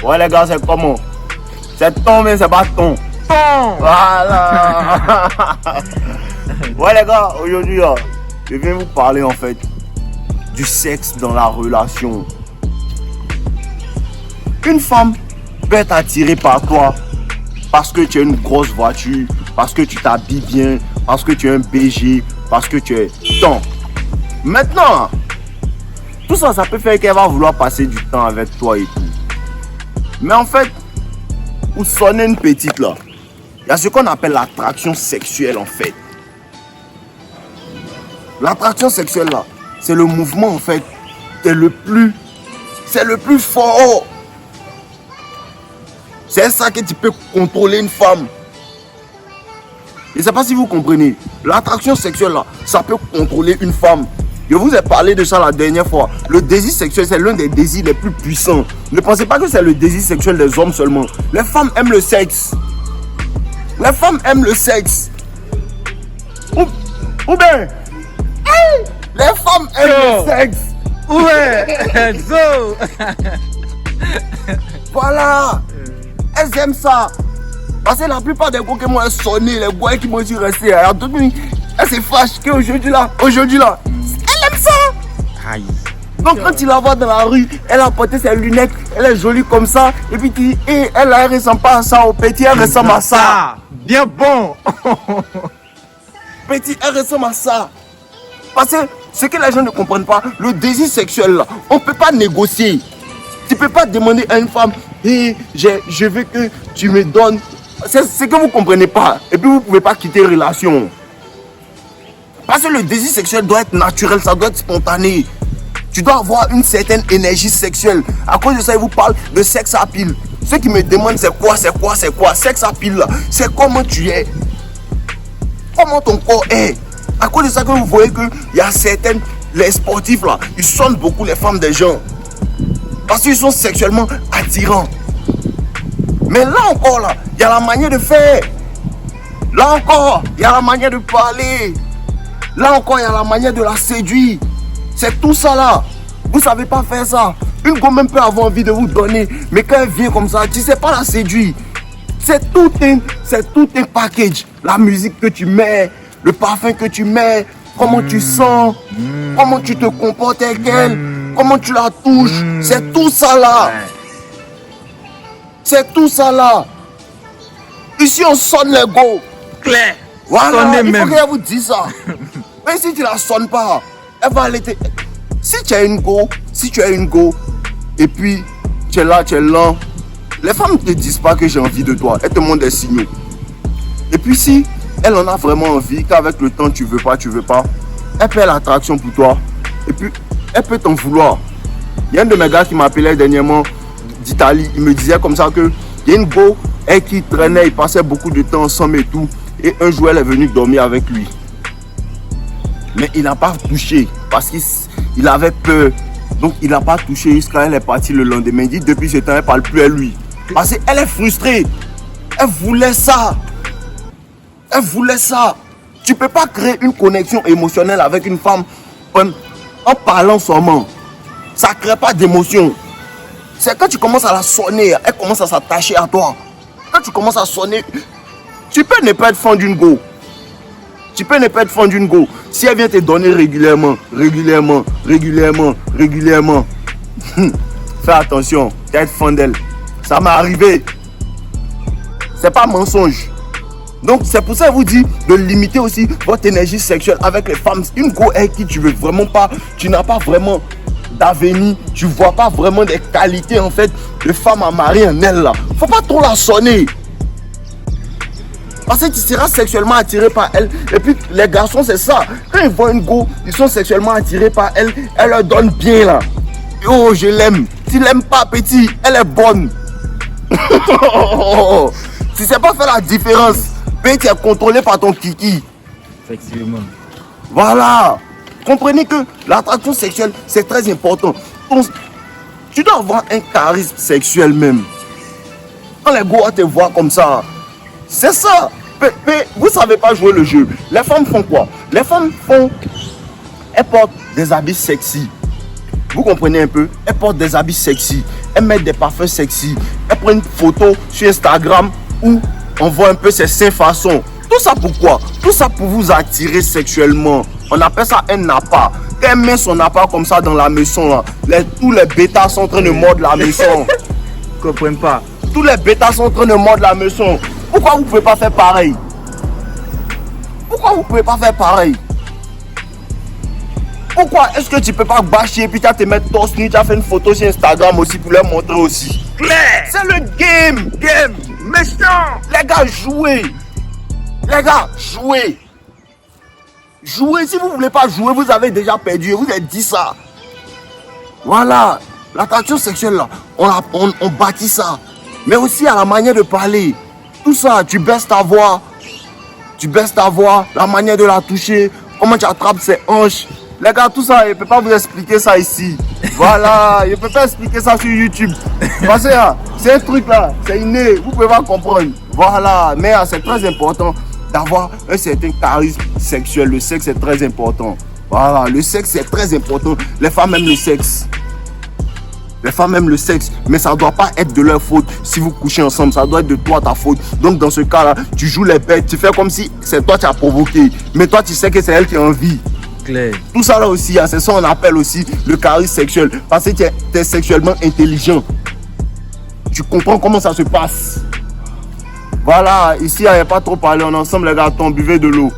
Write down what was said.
Ouais les gars, c'est comment? C'est ton mais c'est pas ton. Voilà. Ouais les gars, aujourd'hui je viens vous parler en fait du sexe dans la relation. Une femme peut être attirée par toi parce que tu as une grosse voiture, parce que tu t'habilles bien, parce que tu es un BG, parce que tu es ton. Maintenant, tout ça, ça peut faire qu'elle va vouloir passer du temps avec toi et tout. Mais en fait, pour sonner une petite là, il y a ce qu'on appelle l'attraction sexuelle en fait. L'attraction sexuelle là, c'est le mouvement en fait, c'est le plus fort. C'est ça que tu peux contrôler une femme. Je ne sais pas si vous comprenez. L'attraction sexuelle là, ça peut contrôler une femme. Je vous ai parlé de ça la dernière fois. Le désir sexuel, c'est l'un des désirs les plus puissants. Ne pensez pas que c'est le désir sexuel des hommes seulement. Les femmes aiment le sexe. Les femmes aiment le sexe. Ou bien, les femmes aiment le sexe. Ouais, zo. Voilà. Elles aiment ça. Parce que la plupart des gars qui m'ont sonné, les gars qui m'ont dit rester, elles se fâchent qu'aujourd'hui là, elle aime ça. Aïe. Donc quand tu la vois dans la rue, elle a porté ses lunettes, elle est jolie comme ça, et puis tu dis, elle ne ressemble pas à ça, au petit, elle ressemble à ça. Bien bon. Petit, elle ressemble à ça. Parce que ce que les gens ne comprennent pas, le désir sexuel là, on ne peut pas négocier. Tu ne peux pas demander à une femme, je veux que tu me donnes. C'est ce que vous ne comprenez pas. Et puis vous ne pouvez pas quitter une relation. Parce que le désir sexuel doit être naturel, ça doit être spontané. Tu dois avoir une certaine énergie sexuelle. À cause de ça, ils vous parlent de sex appeal. Ceux qui me demandent c'est quoi. Sex appeal là, c'est comment tu es. Comment ton corps est. À cause de ça que vous voyez qu'il y a certaines, les sportifs là, ils sonnent beaucoup les femmes des gens. Parce qu'ils sont sexuellement attirants. Mais là encore là, il y a la manière de faire. Là encore, il y a la manière de parler. Là encore, il y a la manière de la séduire. C'est tout ça là. Vous ne savez pas faire ça. Une gomme même peut avoir envie de vous donner. Mais quand elle vient comme ça, tu ne sais pas la séduire. C'est tout un package. La musique que tu mets, le parfum que tu mets, comment tu sens, comment tu te comportes avec elle, comment tu la touches. C'est tout ça là. C'est tout ça là. Ici on sonne les go. Claire. Voilà, il faut qu'elle vous dise ça. Mais si tu la sonnes pas, elle va aller te... Si tu as une go, et puis tu es là, les femmes ne te disent pas que j'ai envie de toi. Elles te montrent des signaux. Et puis si elle en a vraiment envie, qu'avec le temps tu veux pas, elle fait l'attraction pour toi. Et puis elle peut t'en vouloir. Il y a un de mes gars qui m'appelait dernièrement d'Italie. Il me disait comme ça que il y a une go, elle qui traînait, il passait beaucoup de temps ensemble et tout. Et un jour elle est venue dormir avec lui. Mais il n'a pas touché parce qu'il avait peur. Donc il n'a pas touché jusqu'à elle est partie le lendemain. Il dit depuis ce temps elle ne parle plus à lui. Parce qu'elle est frustrée. Elle voulait ça. Tu ne peux pas créer une connexion émotionnelle avec une femme en parlant seulement. Ça ne crée pas d'émotion. C'est quand tu commences à la sonner, elle commence à s'attacher à toi. Quand tu commences à sonner, tu peux ne pas être fan d'une go. Si elle vient te donner régulièrement. Fais attention, tu vas être fan d'elle. Ça m'est arrivé. C'est pas mensonge. Donc c'est pour ça que je vous dis de limiter aussi votre énergie sexuelle avec les femmes. Une go avec qui tu veux vraiment pas, tu n'as pas vraiment d'avenir, tu vois pas vraiment des qualités en fait de femme à marier en elle là. Faut pas trop la sonner. Parce que tu seras sexuellement attiré par elle. Et puis les garçons c'est ça. Quand ils voient une go, ils sont sexuellement attirés par elle. Elle leur donne bien là. Oh je l'aime. Tu l'aimes pas petit, elle est bonne. Tu sais pas faire la différence. Mais tu es contrôlé par ton kiki. Effectivement. Voilà. Comprenez que l'attraction sexuelle c'est très important. Tu dois avoir un charisme sexuel même. Quand les go te voient comme ça, c'est ça. Mais vous savez pas jouer le jeu. Les femmes font quoi? Les femmes font... Elles portent des habits sexy. Vous comprenez un peu? Elles portent des habits sexy. elles mettent des parfums sexy, elles prennent une photo sur Instagram où on voit un peu ses seins façons. Tout ça pourquoi? Tout ça pour vous attirer sexuellement. On appelle ça un appât. Quand elle met son appât comme ça dans la maison, là, tous les bêtas sont en train de mordre la maison. Je comprends pas. Tous les bêtas sont en train de mordre la maison. Pourquoi vous ne pouvez pas faire pareil? Pourquoi vous ne pouvez pas faire pareil? Pourquoi est-ce que tu peux pas bâcher et puis tu vas te mettre torse nu, tu as fait une photo sur Instagram aussi pour leur montrer aussi? Claire. C'est le game! Game. Méchant. Les gars, jouez! Les gars, jouez! Jouez, si vous ne voulez pas jouer, vous avez déjà perdu, vous avez dit ça. Voilà, l'attraction sexuelle là, on bâtit ça. Mais aussi à la manière de parler. Tout ça, tu baisses ta voix. Tu baisses ta voix, la manière de la toucher, comment tu attrapes ses hanches. Les gars, tout ça, je ne peux pas vous expliquer ça ici. Voilà, je ne peux pas expliquer ça sur YouTube. Parce que c'est un truc là, c'est inné, vous ne pouvez pas comprendre. Voilà, mais c'est très important d'avoir un certain charisme sexuel. Le sexe est très important. Voilà, le sexe est très important. Les femmes aiment le sexe. Les femmes aiment le sexe, mais ça ne doit pas être de leur faute. Si vous couchez ensemble, ça doit être de toi ta faute. Donc dans ce cas-là, tu joues les bêtes, tu fais comme si c'est toi qui as provoqué. Mais toi, tu sais que c'est elle qui a envie. Claire. Tout ça là aussi, c'est ça qu'on appelle aussi le charisme sexuel. Parce que tu es sexuellement intelligent. Tu comprends comment ça se passe. Voilà, ici, il n'y a pas trop parlé. On est ensemble, les gars, buvez de l'eau.